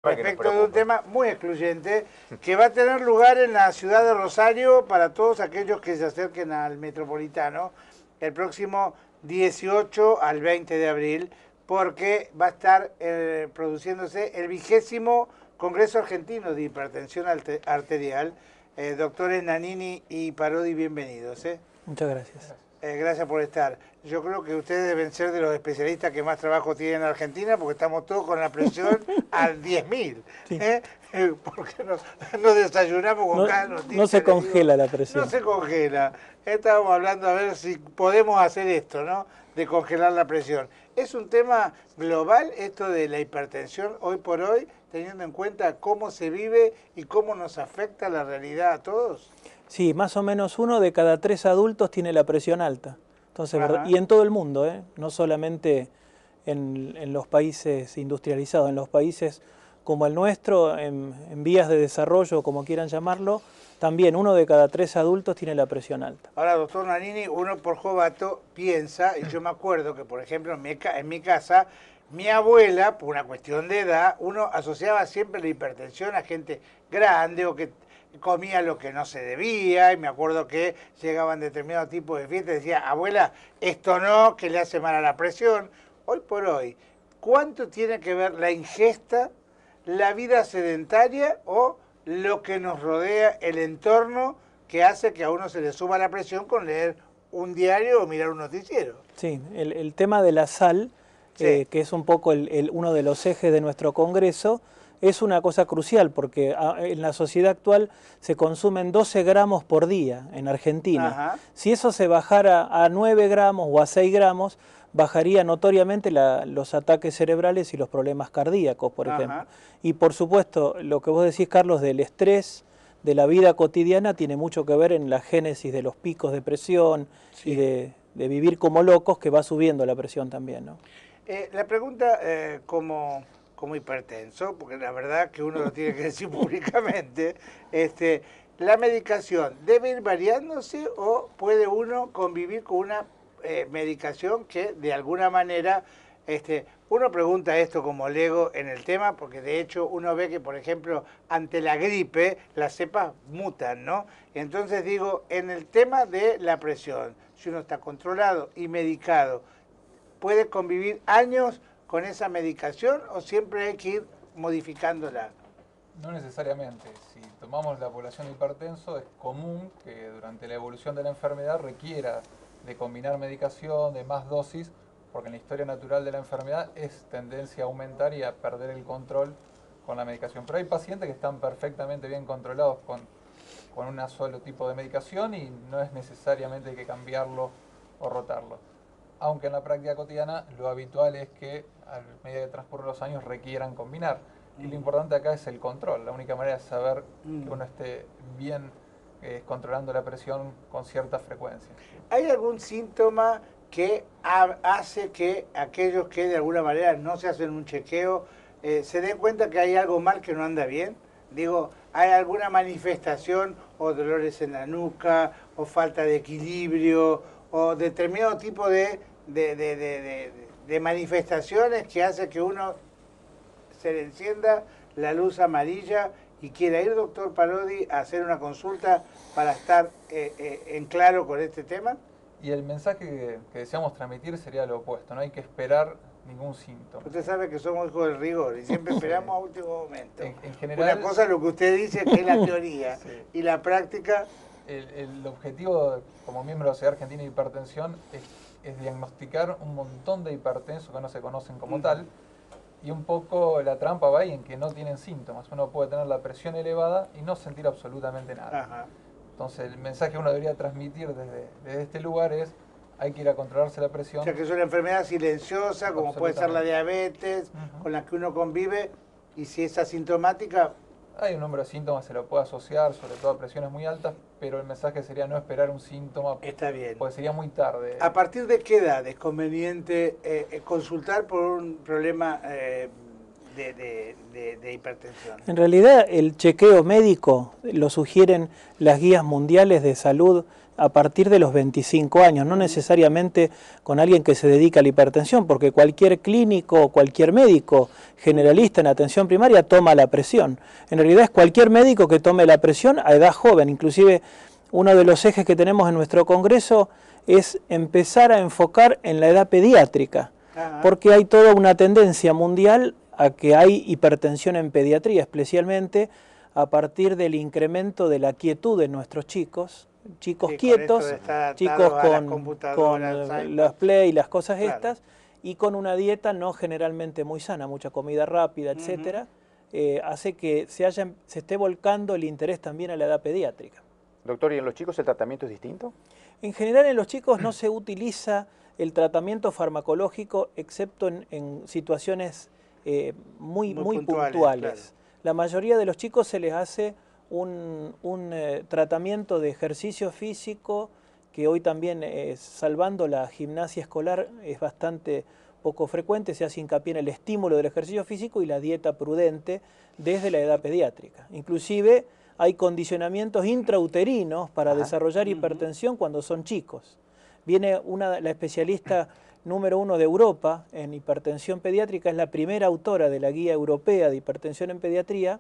Respecto de un tema muy excluyente que va a tener lugar en la ciudad de Rosario para todos aquellos que se acerquen al Metropolitano el próximo 18 al 20 de abril, porque va a estar produciéndose el 20º Congreso Argentino de Hipertensión Arterial. Doctores Nannini y Parodi, bienvenidos. Muchas gracias. Gracias por estar. Yo creo que ustedes deben ser de los especialistas que más trabajo tienen en Argentina, porque estamos todos con la presión al 10.000. Sí. Porque nos desayunamos con cada noticia. No se congela la presión. No se congela. Estábamos hablando a ver si podemos hacer esto, ¿no? De congelar la presión. ¿Es un tema global esto de la hipertensión hoy por hoy, teniendo en cuenta cómo se vive y cómo nos afecta la realidad a todos? Sí, más o menos 1 de cada 3 adultos tiene la presión alta. Entonces, y en todo el mundo, no solamente en los países industrializados, en los países como el nuestro, en vías de desarrollo, como quieran llamarlo, también 1 de cada 3 adultos tiene la presión alta. Ahora, doctor Nannini, uno por jovato piensa, y yo me acuerdo que, por ejemplo, en mi casa, mi abuela, por una cuestión de edad, uno asociaba siempre la hipertensión a gente grande o que comía lo que no se debía, y me acuerdo que llegaban determinados tipos de fiestas y decía, abuela, esto no, que le hace mal a la presión. Hoy por hoy, ¿cuánto tiene que ver la ingesta, la vida sedentaria o lo que nos rodea, el entorno que hace que a uno se le suba la presión con leer un diario o mirar un noticiero? Sí, el tema de la sal, sí, que es un poco uno de los ejes de nuestro Congreso, es una cosa crucial porque en la sociedad actual se consumen 12 gramos por día en Argentina. Ajá. Si eso se bajara a 9 gramos o a 6 gramos, bajaría notoriamente los ataques cerebrales y los problemas cardíacos, por ejemplo. Y por supuesto, lo que vos decís, Carlos, del estrés de la vida cotidiana tiene mucho que ver en la génesis de los picos de presión, sí, y de vivir como locos, que va subiendo la presión también, ¿no? La pregunta como hipertenso, porque la verdad que uno lo tiene que decir públicamente, ¿la medicación debe ir variándose o puede uno convivir con una medicación que de alguna manera, uno pregunta esto como lego en el tema, porque de hecho uno ve que, por ejemplo, ante la gripe, las cepas mutan, ¿no? Entonces digo, en el tema de la presión, si uno está controlado y medicado, ¿puede convivir años con esa medicación o siempre hay que ir modificándola? No necesariamente. Si tomamos la población de hipertenso, es común que durante la evolución de la enfermedad requiera de combinar medicación, de más dosis, porque en la historia natural de la enfermedad es tendencia a aumentar y a perder el control con la medicación. Pero hay pacientes que están perfectamente bien controlados con un solo tipo de medicación y no es necesariamente hay que cambiarlo o rotarlo. Aunque en la práctica cotidiana lo habitual es que a medida que transcurren los años requieran combinar. Y lo importante acá es el control. La única manera de saber que uno esté bien controlando la presión con cierta frecuencia. ¿Hay algún síntoma que hace que aquellos que de alguna manera no se hacen un chequeo se den cuenta que hay algo mal que no anda bien? Digo, ¿hay alguna manifestación o dolores en la nuca o falta de equilibrio o determinado tipo de manifestaciones que hace que uno se le encienda la luz amarilla y quiera ir, doctor Parodi, a hacer una consulta para estar en claro con este tema? Y el mensaje que deseamos transmitir sería lo opuesto, no hay que esperar ningún síntoma. Usted sabe que somos hijos del rigor y siempre esperamos a último momento. En general, una cosa es lo que usted dice, que es la teoría, sí, y la práctica. El objetivo como miembro de la Sociedad Argentina de Hipertensión es diagnosticar un montón de hipertensos que no se conocen como tal, y un poco la trampa va ahí en que no tienen síntomas. Uno puede tener la presión elevada y no sentir absolutamente nada. Ajá. Entonces el mensaje que uno debería transmitir desde este lugar es hay que ir a controlarse la presión. O sea que es una enfermedad silenciosa, como puede ser la diabetes, con la que uno convive, y si es asintomática. Hay un número de síntomas, se lo puede asociar, sobre todo a presiones muy altas, pero el mensaje sería no esperar un síntoma. Está bien. Porque sería muy tarde. ¿A partir de qué edad es conveniente consultar por un problema de hipertensión? En realidad el chequeo médico lo sugieren las guías mundiales de salud a partir de los 25 años, no necesariamente con alguien que se dedica a la hipertensión, porque cualquier clínico o cualquier médico generalista en atención primaria toma la presión. En realidad es cualquier médico que tome la presión a edad joven. Inclusive uno de los ejes que tenemos en nuestro congreso es empezar a enfocar en la edad pediátrica, porque hay toda una tendencia mundial a que hay hipertensión en pediatría, especialmente a partir del incremento de la quietud de nuestros chicos quietos, chicos con las play y las cosas estas, y con una dieta no generalmente muy sana, mucha comida rápida, etcétera, hace que se esté volcando el interés también a la edad pediátrica. Doctor, ¿y en los chicos el tratamiento es distinto? En general en los chicos no se utiliza el tratamiento farmacológico excepto en situaciones muy puntuales. Claro. La mayoría de los chicos se les hace un tratamiento de ejercicio físico que hoy también, salvando la gimnasia escolar, es bastante poco frecuente. Se hace hincapié en el estímulo del ejercicio físico y la dieta prudente desde la edad pediátrica. Inclusive hay condicionamientos intrauterinos para desarrollar hipertensión cuando son chicos. Viene la especialista número 1 de Europa en hipertensión pediátrica, es la primera autora de la Guía Europea de Hipertensión en Pediatría,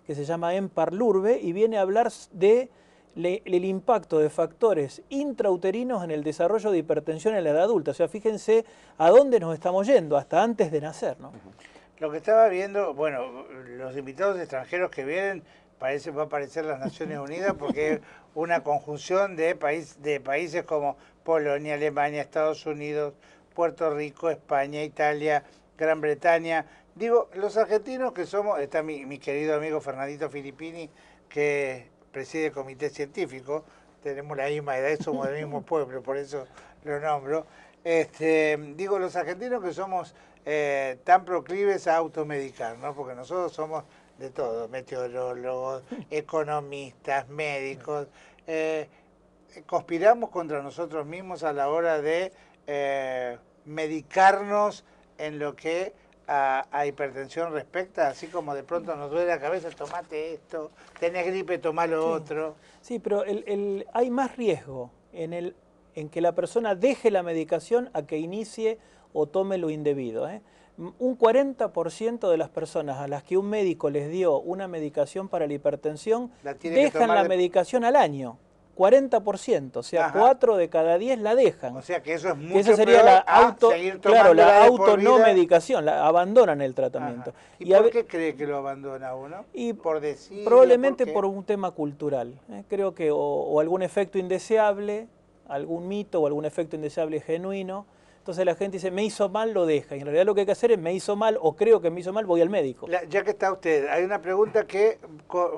que se llama Empar Lurbe, y viene a hablar de el impacto de factores intrauterinos en el desarrollo de hipertensión en la edad adulta. O sea, fíjense a dónde nos estamos yendo, hasta antes de nacer, ¿no? Lo que estaba viendo, bueno, los invitados extranjeros que vienen, va a parecer las Naciones Unidas, porque es una conjunción de países como Polonia, Alemania, Estados Unidos, Puerto Rico, España, Italia, Gran Bretaña. Digo, los argentinos que somos, está mi querido amigo Fernandito Filippini, que preside el comité científico, tenemos la misma edad, somos del mismo pueblo, por eso lo nombro. Digo, los argentinos que somos tan proclives a automedicar, ¿no? Porque nosotros somos de todo, meteorólogos, economistas, médicos, conspiramos contra nosotros mismos a la hora de medicarnos en lo que a hipertensión respecta, así como de pronto nos duele la cabeza, tomate esto, tenés gripe, tomá lo otro. Sí, pero hay más riesgo en que la persona deje la medicación a que inicie o tome lo indebido, Un 40% de las personas a las que un médico les dio una medicación para la hipertensión dejan la medicación al año. 40%, o sea, 4 de cada 10 la dejan. O sea que eso es mucho esa sería la la auto no medicación, abandonan el tratamiento. ¿Y por qué cree que lo abandona uno? Y por decir, probablemente por un tema cultural. Creo que o algún efecto indeseable, algún mito o algún efecto indeseable genuino. Entonces la gente dice, me hizo mal, lo deja. Y en realidad lo que hay que hacer es, me hizo mal o creo que me hizo mal, voy al médico. Ya que está usted, hay una pregunta que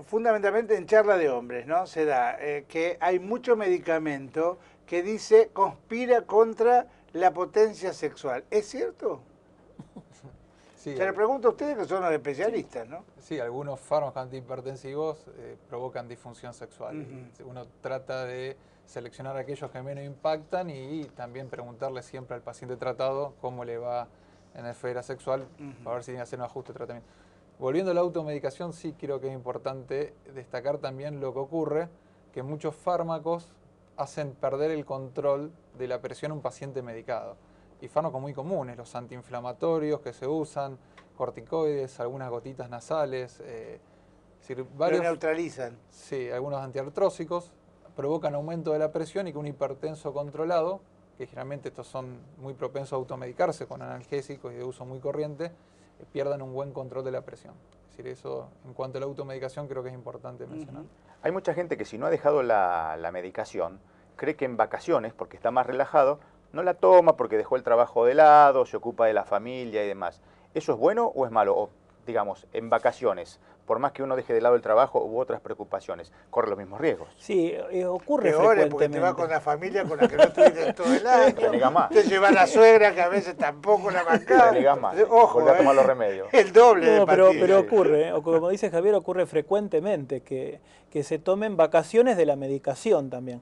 fundamentalmente en charla de hombres, ¿no? Se da, que hay mucho medicamento que dice conspira contra la potencia sexual. ¿Es cierto? Sí, se le pregunto a ustedes que son los especialistas, ¿no? Sí, algunos fármacos antihipertensivos provocan disfunción sexual. Uno trata de seleccionar aquellos que menos impactan y también preguntarle siempre al paciente tratado cómo le va en la esfera sexual para ver si tiene que hacer un ajuste de tratamiento. Volviendo a la automedicación, sí creo que es importante destacar también lo que ocurre, que muchos fármacos hacen perder el control de la presión a un paciente medicado. Y fármacos muy comunes, los antiinflamatorios que se usan, corticoides, algunas gotitas nasales, varios lo neutralizan. Sí, algunos antiartrósicos provocan aumento de la presión y que un hipertenso controlado, que generalmente estos son muy propensos a automedicarse con analgésicos y de uso muy corriente, pierdan un buen control de la presión. Es decir, eso en cuanto a la automedicación creo que es importante mencionar. Hay mucha gente que si no ha dejado la medicación, cree que en vacaciones, porque está más relajado, no la toma porque dejó el trabajo de lado, se ocupa de la familia y demás. ¿Eso es bueno o es malo? O, digamos, en vacaciones, por más que uno deje de lado el trabajo u otras preocupaciones, corre los mismos riesgos. Sí, ocurre frecuentemente. Porque te vas con la familia con la que no estuviste todo el año. Te lleva a la suegra que a veces tampoco la bancaba. Te negas más. Ojo, volver a tomar los remedios. El doble de pero ocurre, o como dice Javier, ocurre frecuentemente que se tomen vacaciones de la medicación también.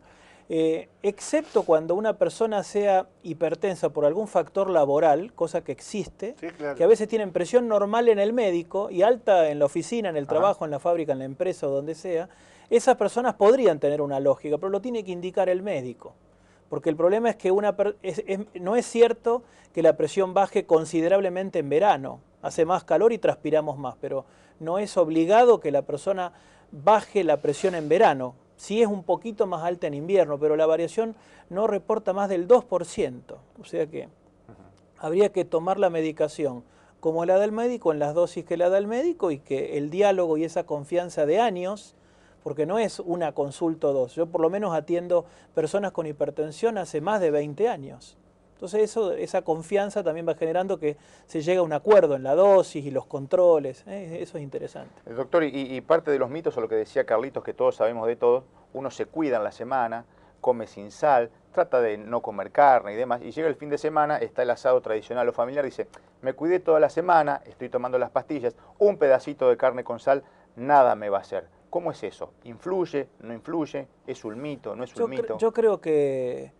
excepto cuando una persona sea hipertensa por algún factor laboral, cosa que existe, Sí, claro. que a veces tienen presión normal en el médico y alta en la oficina, en el trabajo, en la fábrica, en la empresa o donde sea, esas personas podrían tener una lógica, pero lo tiene que indicar el médico. Porque el problema es que no es cierto que la presión baje considerablemente en verano. Hace más calor y transpiramos más, pero no es obligado que la persona baje la presión en verano. Sí es un poquito más alta en invierno, pero la variación no reporta más del 2%. O sea que habría que tomar la medicación como la del médico, en las dosis que la da el médico, y que el diálogo y esa confianza de años, porque no es una consulta o dos. Yo por lo menos atiendo personas con hipertensión hace más de 20 años. Entonces esa confianza también va generando que se llegue a un acuerdo en la dosis y los controles. Eso es interesante. Doctor, y parte de los mitos, o lo que decía Carlitos, que todos sabemos de todos, uno se cuida en la semana, come sin sal, trata de no comer carne y demás, y llega el fin de semana, está el asado tradicional o familiar, dice, me cuidé toda la semana, estoy tomando las pastillas, un pedacito de carne con sal, nada me va a hacer. ¿Cómo es eso? ¿Influye? ¿No influye? ¿Es un mito? ¿No es un mito? Yo creo que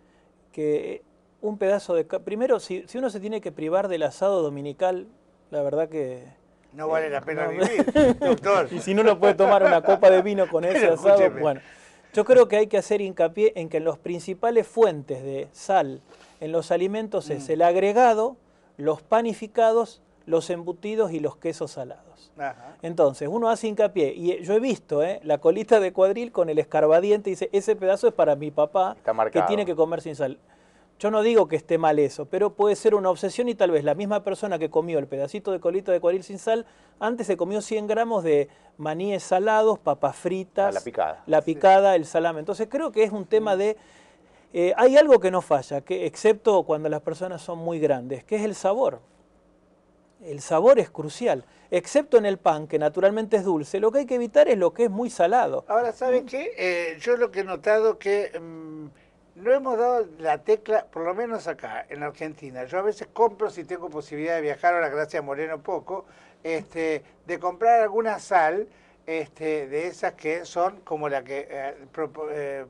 un pedazo de... Primero, si uno se tiene que privar del asado dominical, la verdad que... No vale la pena vivir, doctor. Y si no, no puede tomar una copa de vino con ese Pero asado, escúcheme. bueno. Yo creo que hay que hacer hincapié en que en las principales fuentes de sal en los alimentos es el agregado, los panificados, los embutidos y los quesos salados. Ajá. Entonces, uno hace hincapié, y yo he visto la colita de cuadril con el escarbadiente, y dice, ese pedazo es para mi papá, Está que marcado. tiene que comer sin sal. Yo no digo que esté mal eso, pero puede ser una obsesión, y tal vez la misma persona que comió el pedacito de colita de cuadril sin sal, antes se comió 100 gramos de maníes salados, papas fritas, La picada. el salame. Entonces creo que es un tema de... hay algo que no falla, excepto cuando las personas son muy grandes, que es el sabor. El sabor es crucial, excepto en el pan, que naturalmente es dulce. Lo que hay que evitar es lo que es muy salado. Ahora, ¿sabe qué? Yo lo que he notado que no hemos dado la tecla, por lo menos acá, en Argentina. Yo a veces compro, si tengo posibilidad de viajar, ahora gracias a Moreno poco, de comprar alguna sal, de esas que son como la que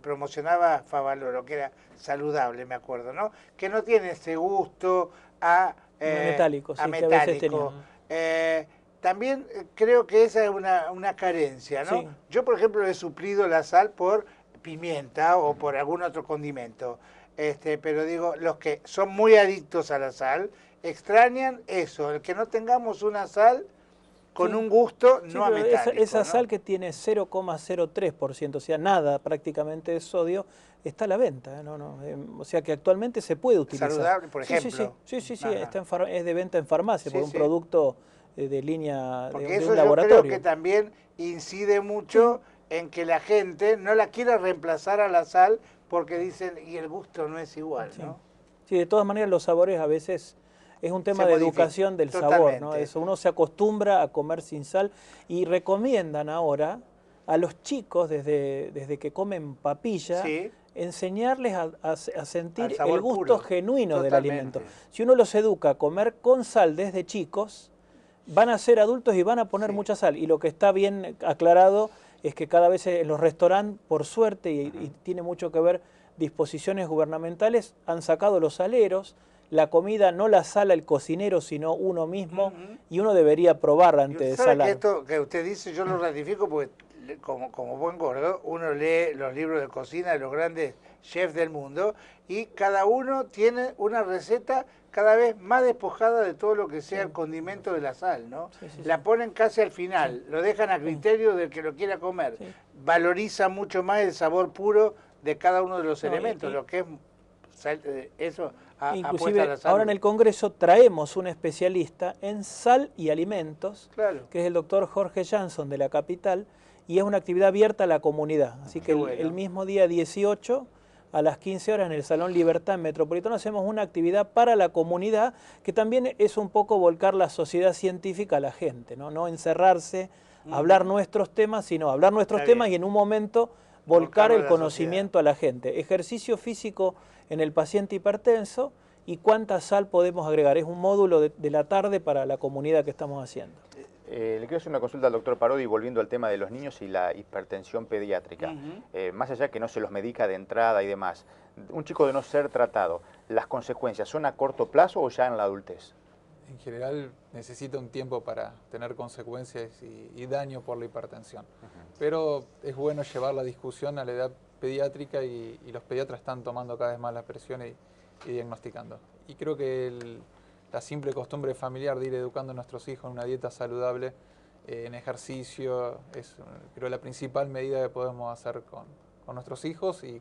promocionaba Favaloro, que era saludable, me acuerdo, ¿no? Que no tiene ese gusto a metálico, sí, a que a veces metálico. tenía. También creo que esa es una carencia, ¿no? Sí. Yo, por ejemplo, he suplido la sal por pimienta o por algún otro condimento. Pero digo, los que son muy adictos a la sal extrañan eso, el que no tengamos una sal con Sí. un gusto Sí, no a pero metálico. esa ¿no? sal que tiene 0,03%, o sea, nada prácticamente de sodio, está a la venta. O sea que actualmente se puede utilizar. Saludable, por Sí, ejemplo. Sí, está Ajá. es de venta en farmacia, Sí, por un sí. producto de línea Porque de eso un yo laboratorio. creo que también incide mucho en que la gente no la quiera reemplazar a la sal porque dicen, y el gusto no es igual, Sí. ¿no? Sí, de todas maneras los sabores a veces es un tema Se de modifica. educación del sabor, ¿no? Totalmente. Eso, uno se acostumbra a comer sin sal, y recomiendan ahora a los chicos desde que comen papilla, Sí. enseñarles a sentir Al sabor el gusto puro. genuino del Totalmente. alimento. Si uno los educa a comer con sal desde chicos, van a ser adultos y van a poner Sí. mucha sal. Y lo que está bien aclarado es que cada vez en los restaurantes, por suerte, y tiene mucho que ver disposiciones gubernamentales, han sacado los saleros. La comida no la sala el cocinero, sino uno mismo, y uno debería probar Y antes usted de sabe salar. que esto que usted dice yo lo ratifico porque como buen gordo uno lee los libros de cocina de los grandes chefs del mundo y cada uno tiene una receta cada vez más despojada de todo lo que sea el condimento de la sal, ¿no? Sí, sí, La ponen casi al final, lo dejan a criterio del que lo quiera comer. Sí. Valoriza mucho más el sabor puro de cada uno de los No, elementos, lo que es eso apuesta a Inclusive la salud. ahora en el Congreso traemos un especialista en sal y alimentos, Claro. que es el doctor Jorge Jansson de la capital, y es una actividad abierta a la comunidad. Así que Qué bueno. el mismo día 18 a las 15 horas en el Salón Libertad Metropolitano hacemos una actividad para la comunidad, que también es un poco volcar la sociedad científica a la gente, no encerrarse, hablar nuestros temas, sino hablar nuestros Está temas bien. y en un momento Volcarlo volcar a el la conocimiento a la gente. Ejercicio físico en el paciente hipertenso y cuánta sal podemos agregar. Es un módulo de la tarde para la comunidad que estamos haciendo. Le quiero hacer una consulta al doctor Parodi volviendo al tema de los niños y la hipertensión pediátrica. Más allá que no se los medica de entrada y demás, un chico de no ser tratado, ¿las consecuencias son a corto plazo o ya en la adultez? En general necesita un tiempo para tener consecuencias y daño por la hipertensión. Pero es bueno llevar la discusión a la edad pediátrica y los pediatras están tomando cada vez más la presión y diagnosticando. Y creo que la simple costumbre familiar de ir educando a nuestros hijos en una dieta saludable, en ejercicio, es creo la principal medida que podemos hacer con nuestros hijos y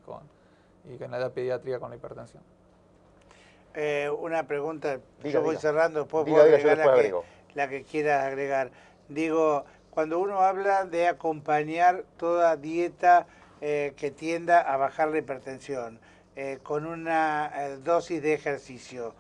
en la edad pediátrica con la hipertensión. Una pregunta, Diga, yo voy diga. cerrando, después Diga, puedo diga, yo agregar después agrego. la que quieras agregar. Digo, cuando uno habla de acompañar toda dieta que tienda a bajar la hipertensión, con una dosis de ejercicio,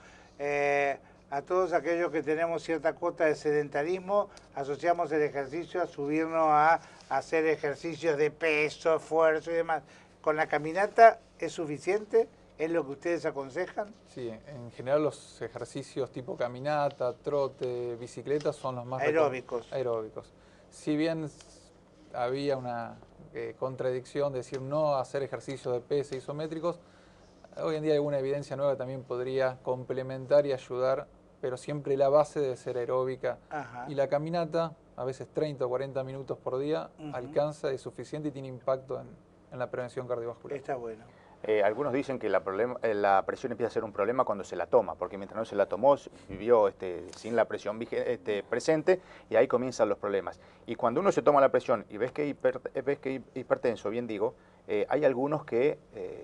a todos aquellos que tenemos cierta cuota de sedentarismo, asociamos el ejercicio a subirnos a hacer ejercicios de peso, esfuerzo y demás. ¿Con la caminata es suficiente? ¿Es lo que ustedes aconsejan? Sí, en general los ejercicios tipo caminata, trote, bicicleta son los más aeróbicos. Aeróbicos. Si bien había una contradicción de decir no hacer ejercicios de pesa isométricos, hoy en día hay una evidencia nueva que también podría complementar y ayudar, pero siempre la base debe ser aeróbica. Ajá. Y la caminata, a veces 30 o 40 minutos por día, alcanza, es suficiente y tiene impacto en la prevención cardiovascular. Está bueno. Algunos dicen que la presión empieza a ser un problema cuando se la toma, porque mientras no se la tomó, vivió sin la presión presente y ahí comienzan los problemas. Y cuando uno se toma la presión y ves que hipertenso, bien digo, hay algunos que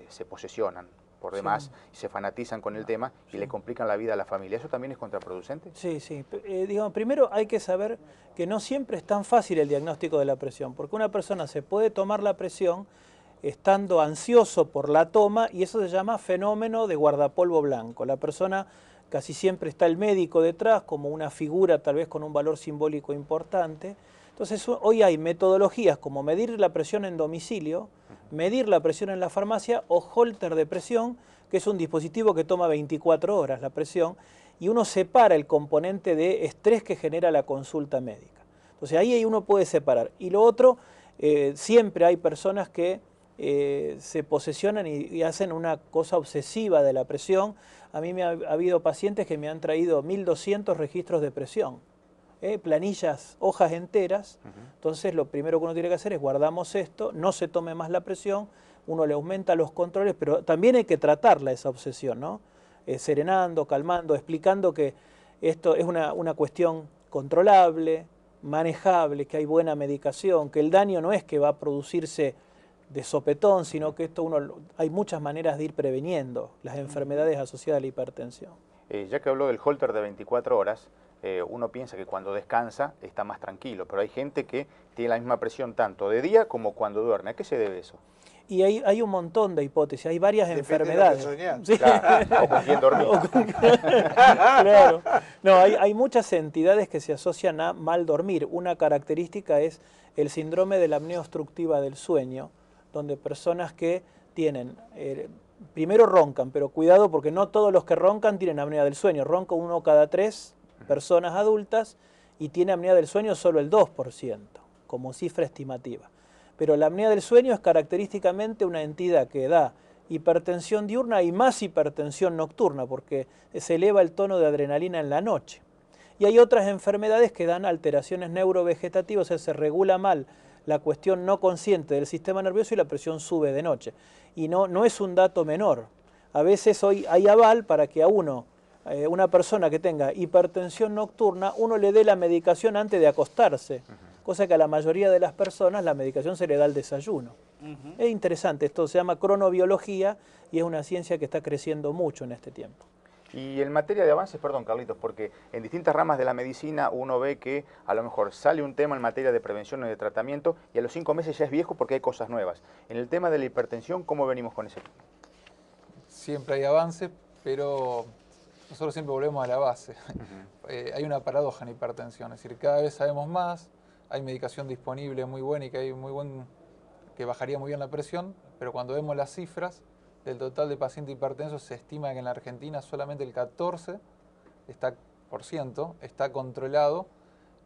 se posesionan por demás y se fanatizan con el tema y le complican la vida a la familia. ¿Eso también es contraproducente? Sí, sí. Digamos, primero hay que saber que no siempre es tan fácil el diagnóstico de la presión, porque una persona se puede tomar la presión estando ansioso por la toma y eso se llama fenómeno de guardapolvo blanco. La persona casi siempre está el médico detrás como una figura tal vez con un valor simbólico importante. Entonces hoy hay metodologías como medir la presión en domicilio, medir la presión en la farmacia o Holter de presión, que es un dispositivo que toma 24 horas la presión y uno separa el componente de estrés que genera la consulta médica. Entonces ahí uno puede separar. Y lo otro, siempre hay personas que se posesionan y hacen una cosa obsesiva de la presión. A mí ha habido pacientes que me han traído 1200 registros de presión, planillas, hojas enteras. Entonces lo primero que uno tiene que hacer es guardamos esto, no se tome más la presión, uno le aumenta los controles, pero también hay que tratarla esa obsesión, ¿no? Serenando, calmando, explicando que esto es una cuestión controlable, manejable, que hay buena medicación, que el daño no es que va a producirse de sopetón, sino que hay muchas maneras de ir preveniendo las enfermedades asociadas a la hipertensión. Ya que habló del Holter de 24 horas, uno piensa que cuando descansa está más tranquilo, pero hay gente que tiene la misma presión tanto de día como cuando duerme. ¿A qué se debe eso? Y hay un montón de hipótesis, hay varias enfermedades. De lo que soñás. Sí. Claro, o con quién dormir. Claro. No, hay muchas entidades que se asocian a mal dormir. Una característica es el síndrome de la apnea obstructiva del sueño, donde personas que tienen, primero roncan, pero cuidado porque no todos los que roncan tienen apnea del sueño. Ronca 1 cada 3 personas adultas y tiene apnea del sueño solo el 2%, como cifra estimativa. Pero la apnea del sueño es característicamente una entidad que da hipertensión diurna y más hipertensión nocturna, porque se eleva el tono de adrenalina en la noche. Y hay otras enfermedades que dan alteraciones neurovegetativas, o sea, se regula mal la cuestión no consciente del sistema nervioso y la presión sube de noche. Y no es un dato menor. A veces hoy hay aval para que a una persona que tenga hipertensión nocturna, uno le dé la medicación antes de acostarse, cosa que a la mayoría de las personas la medicación se le da al desayuno. Es interesante, esto se llama cronobiología y es una ciencia que está creciendo mucho en este tiempo. Y en materia de avances, perdón Carlitos, porque en distintas ramas de la medicina uno ve que a lo mejor sale un tema en materia de prevención o de tratamiento y a los 5 meses ya es viejo porque hay cosas nuevas. En el tema de la hipertensión, ¿cómo venimos con ese? Siempre hay avances, pero nosotros siempre volvemos a la base. Hay una paradoja en hipertensión, es decir, cada vez sabemos más, hay medicación disponible muy buena y que bajaría muy bien la presión, pero cuando vemos las cifras, del total de pacientes hipertensos se estima que en la Argentina solamente el 14% está controlado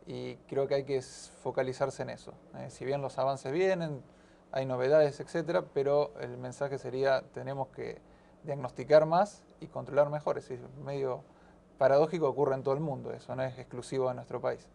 y creo que hay que focalizarse en eso. Si bien los avances vienen, hay novedades, etcétera, pero el mensaje sería, tenemos que diagnosticar más y controlar mejor. Es decir, medio paradójico, ocurre en todo el mundo, eso no es exclusivo de nuestro país.